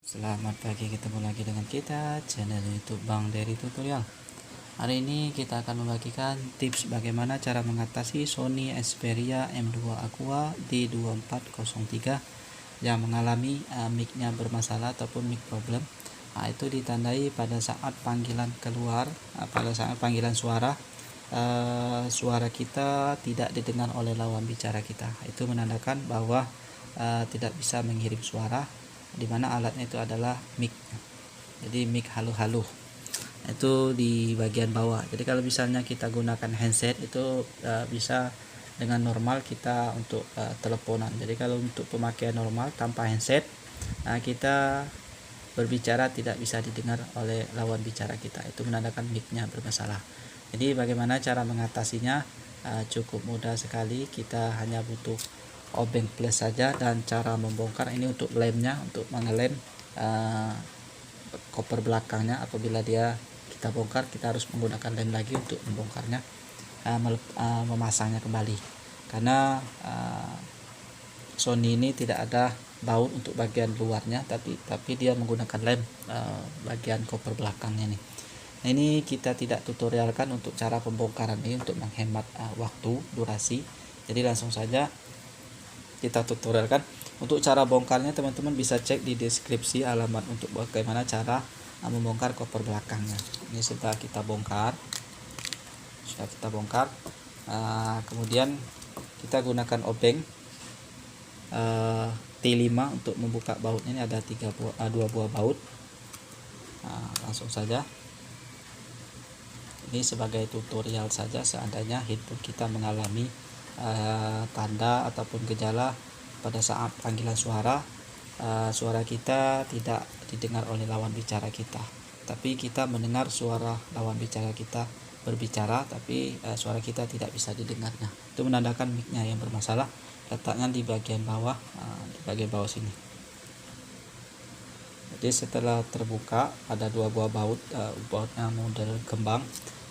Selamat pagi, ketemu lagi dengan kita channel YouTube Bang Dery Tutorial. Hari ini kita akan membagikan tips bagaimana cara mengatasi Sony Xperia M2 Aqua D2403 yang mengalami mic-nya bermasalah ataupun mic problem. Itu ditandai pada saat panggilan keluar, pada saat panggilan suara suara kita tidak didengar oleh lawan bicara kita. Itu menandakan bahwa tidak bisa mengirim suara, di mana alatnya itu adalah mic. Jadi mic halu-halu itu di bagian bawah. Jadi kalau misalnya kita gunakan handset itu bisa dengan normal kita untuk teleponan. Jadi kalau untuk pemakaian normal tanpa handset, kita berbicara tidak bisa didengar oleh lawan bicara kita. Itu menandakan mic-nya bermasalah. Jadi bagaimana cara mengatasinya? Cukup mudah sekali. Kita hanya butuh obeng plus saja, dan cara membongkar ini untuk lemnya, untuk mengelem koper belakangnya. Apabila kita bongkar, kita harus menggunakan lem lagi untuk membongkarnya, memasangnya kembali, karena Sony ini tidak ada baut untuk bagian luarnya, tapi dia menggunakan lem bagian koper belakangnya nih. Nah, ini kita tidak tutorialkan untuk cara pembongkaran ini untuk menghemat waktu, durasi. Jadi langsung saja kita tutorialkan. Untuk cara bongkarnya teman-teman bisa cek di deskripsi alamat untuk bagaimana cara membongkar koper belakangnya. Ini sudah kita bongkar, kemudian kita gunakan obeng T5 untuk membuka bautnya. Ini ada 2 buah baut. Langsung saja, ini sebagai tutorial saja. Seandainya handphone kita mengalami tanda ataupun gejala pada saat panggilan suara, suara kita tidak didengar oleh lawan bicara kita, tapi kita mendengar suara lawan bicara kita berbicara, tapi suara kita tidak bisa didengarnya. Itu menandakan mic-nya yang bermasalah. Letaknya di bagian bawah, sini. Jadi setelah terbuka ada 2 buah baut, bautnya model kembang.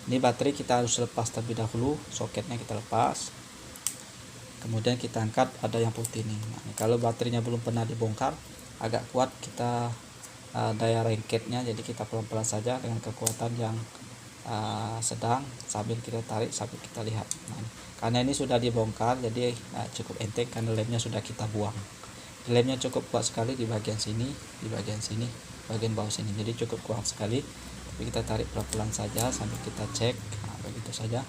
Ini baterai kita harus lepas terlebih dahulu, soketnya kita lepas. Kemudian kita angkat, ada yang putih nih. Nah, kalau baterainya belum pernah dibongkar, agak kuat kita daya rengketnya, jadi kita pelan-pelan saja dengan kekuatan yang sedang, sambil kita tarik, sambil kita lihat. Nah, karena ini sudah dibongkar, jadi cukup enteng karena lemnya sudah kita buang. Lemnya cukup kuat sekali di bagian sini, bagian bawah sini, jadi cukup kuat sekali. Tapi kita tarik pelan-pelan saja sambil kita cek. Begitu saja.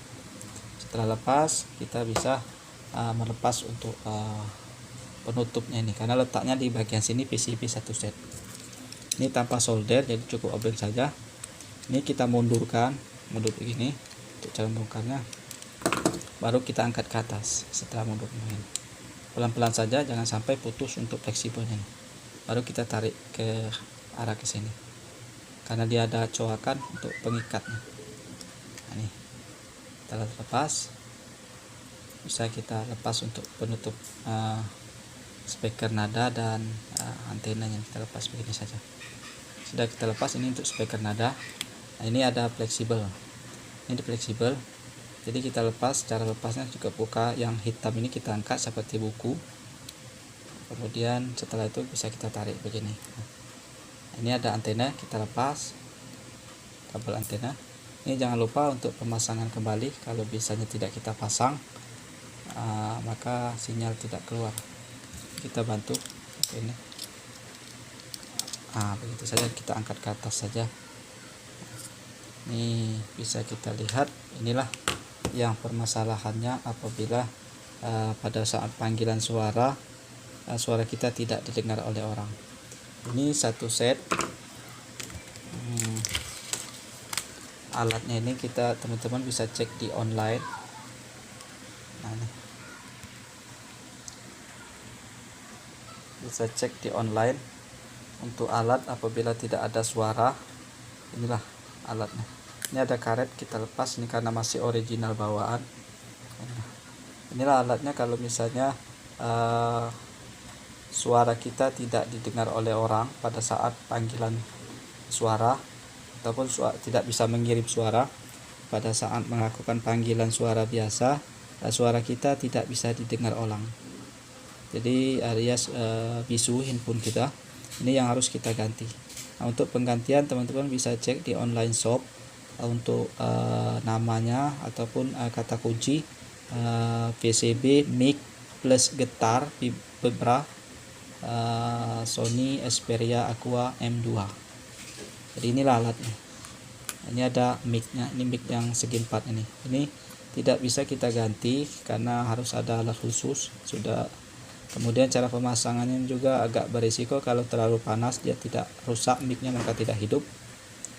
Setelah lepas, kita bisa melepas untuk penutupnya ini, karena letaknya di bagian sini PCB 1 set. Ini tanpa solder, jadi cukup obeng saja. Ini kita mundur begini untuk cara membongkarnya. Baru kita angkat ke atas. Setelah mundur begini, pelan-pelan saja, jangan sampai putus untuk fleksibelnya. Baru kita tarik ke arah ke sini, karena dia ada coakan untuk pengikatnya. Nah, ini kita lepas. Bisa kita lepas untuk penutup speaker nada dan antenanya. Kita lepas begini saja. Sudah kita lepas. Ini untuk speaker nada. Nah, ini ada fleksibel. Ini fleksibel. Jadi kita lepas. Cara lepasnya juga buka yang hitam ini kita angkat seperti buku. Kemudian setelah itu bisa kita tarik begini. Nah, ini ada antena, kita lepas kabel antena. Ini jangan lupa untuk pemasangan kembali. Kalau bisanya tidak kita pasang, maka sinyal tidak keluar. Kita bantu ini. Begitu saja, kita angkat ke atas saja. Ini bisa kita lihat, inilah yang permasalahannya apabila pada saat panggilan suara, suara kita tidak didengar oleh orang. Ini 1 set. Alatnya ini kita teman-teman bisa cek di online. Nah, ini bisa cek di online untuk alat apabila tidak ada suara. Inilah alatnya. Ini ada karet, kita lepas. Ini karena masih original bawaan. Inilah alatnya. Kalau misalnya suara kita tidak didengar oleh orang pada saat panggilan suara, ataupun tidak bisa mengirim suara pada saat melakukan panggilan suara biasa, suara kita tidak bisa didengar orang. Jadi alias bisu handphone kita. Ini yang harus kita ganti. Nah, untuk penggantian teman-teman bisa cek di online shop untuk namanya ataupun kata kunci PCB mic plus getar Vibra Sony Xperia Aqua M2. Jadi inilah alatnya. Ini ada mic-nya, ini mic yang segi 4 ini tidak bisa kita ganti karena harus ada alat khusus. Sudah. Kemudian cara pemasangannya juga agak berisiko, kalau terlalu panas dia tidak rusak mic-nya, maka tidak hidup.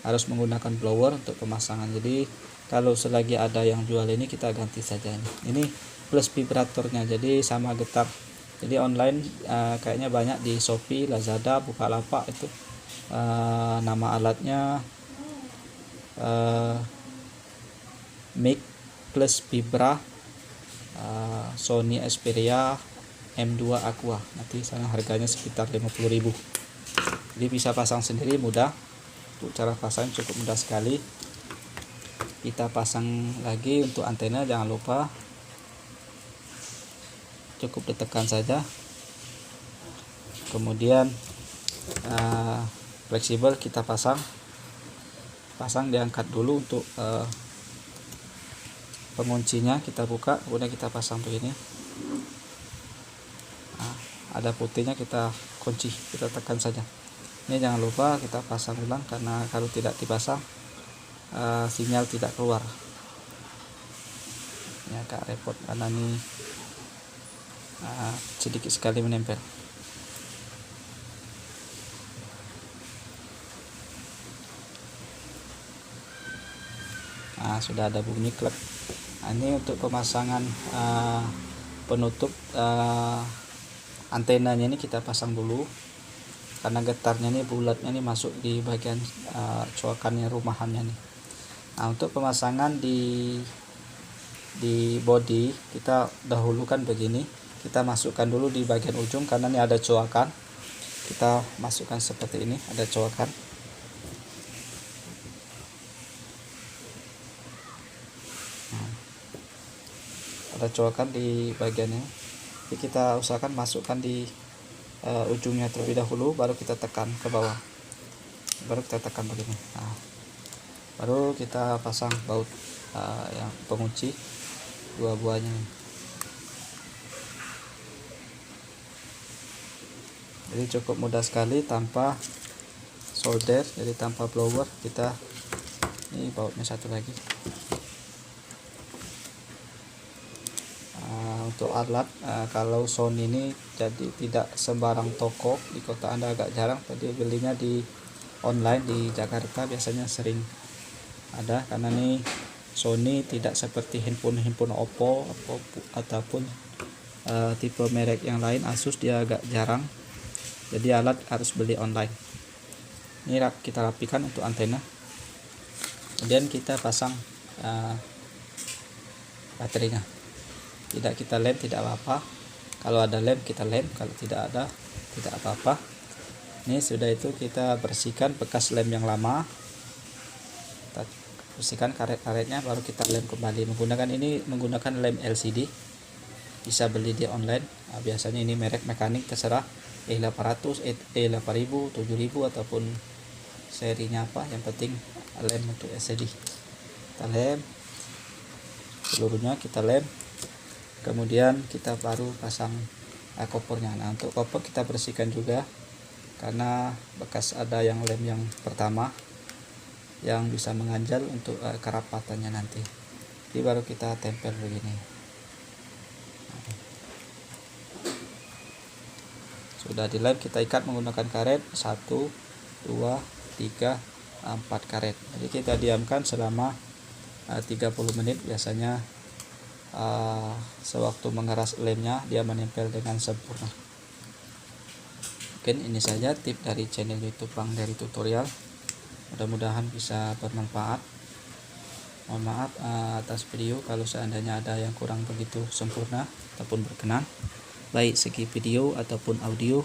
Harus menggunakan blower untuk pemasangan. Jadi kalau selagi ada yang jual ini kita ganti saja ini plus vibratornya, jadi sama getar. Jadi online kayaknya banyak di Shopee, Lazada, Bukalapak itu nama alatnya mic plus vibra Sony Xperia M2 Aqua. Nanti sana harganya sekitar 50.000. Jadi bisa pasang sendiri, mudah. Untuk cara pasang cukup mudah sekali. Kita pasang lagi untuk antena, jangan lupa cukup ditekan saja. Kemudian fleksibel kita pasang diangkat dulu untuk penguncinya, kita buka, kemudian kita pasang begini. Nah, ada putihnya, kita kunci, kita tekan saja. Ini jangan lupa kita pasang ulang, karena kalau tidak dipasang sinyal tidak keluar. Ini agak repot karena ini sedikit sekali menempel. Sudah ada bunyi klek. Ini untuk pemasangan penutup antenanya, ini kita pasang dulu karena getarnya ini bulatnya ini masuk di bagian coakannya rumahannya nih. Nah, untuk pemasangan di body kita dahulukan begini, kita masukkan dulu di bagian ujung karena ini ada coakan. Kita masukkan seperti ini, ada coakan. Ada coakan di bagiannya. Jadi kita usahakan masukkan di ujungnya terlebih dahulu, baru kita tekan ke bawah, baru kita tekan begini. Nah, baru kita pasang baut yang pengunci dua buahnya. Jadi cukup mudah sekali tanpa solder, jadi tanpa blower. Kita ini bautnya satu lagi. Untuk alat kalau Sony ini jadi tidak sembarang toko di kota Anda, agak jarang. Tadi belinya di online di Jakarta biasanya sering ada, karena ini Sony tidak seperti handphone Oppo ataupun tipe merek yang lain, Asus, dia agak jarang. Jadi alat harus beli online. Ini kita rapikan untuk antena. Kemudian kita pasang baterainya. Tidak kita lem tidak apa-apa. Kalau ada lem kita lem, kalau tidak ada tidak apa-apa. Ini sudah itu kita bersihkan bekas lem yang lama. Kita bersihkan karet-karetnya, baru kita lem kembali. Menggunakan lem LCD. Bisa beli di online. Nah, biasanya ini merek mekanik terserah, E800, E8000, 7000 ataupun serinya apa. Yang penting lem untuk LCD. Kita lem seluruhnya, kita lem. Kemudian kita baru pasang kopornya. Nah, untuk kopor kita bersihkan juga karena bekas ada yang lem yang pertama yang bisa menganjal untuk kerapatannya nanti. Jadi baru kita tempel begini. Sudah di lem, kita ikat menggunakan karet 1, 2, 3, 4 karet. Jadi kita diamkan selama 30 menit biasanya. Sewaktu mengeras lemnya dia menempel dengan sempurna. Mungkin ini saja tip dari channel YouTube Bang Dari Tutorial. Mudah-mudahan bisa bermanfaat. Mohon maaf atas video kalau seandainya ada yang kurang begitu sempurna ataupun berkenan, baik segi video ataupun audio.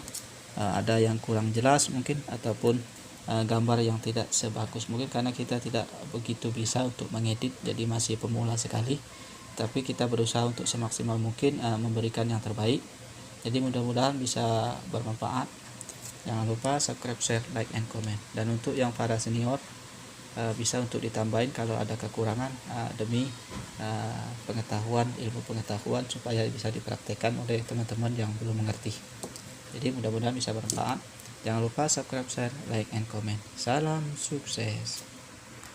Ada yang kurang jelas mungkin, ataupun gambar yang tidak sebagus mungkin, karena kita tidak begitu bisa untuk mengedit, jadi masih pemula sekali. Tapi kita berusaha untuk semaksimal mungkin memberikan yang terbaik. Jadi mudah-mudahan bisa bermanfaat. Jangan lupa subscribe, share, like, and comment. Dan untuk yang para senior, bisa untuk ditambahin kalau ada kekurangan demi ilmu pengetahuan supaya bisa dipraktekkan oleh teman-teman yang belum mengerti. Jadi mudah-mudahan bisa bermanfaat. Jangan lupa subscribe, share, like, and comment. Salam sukses.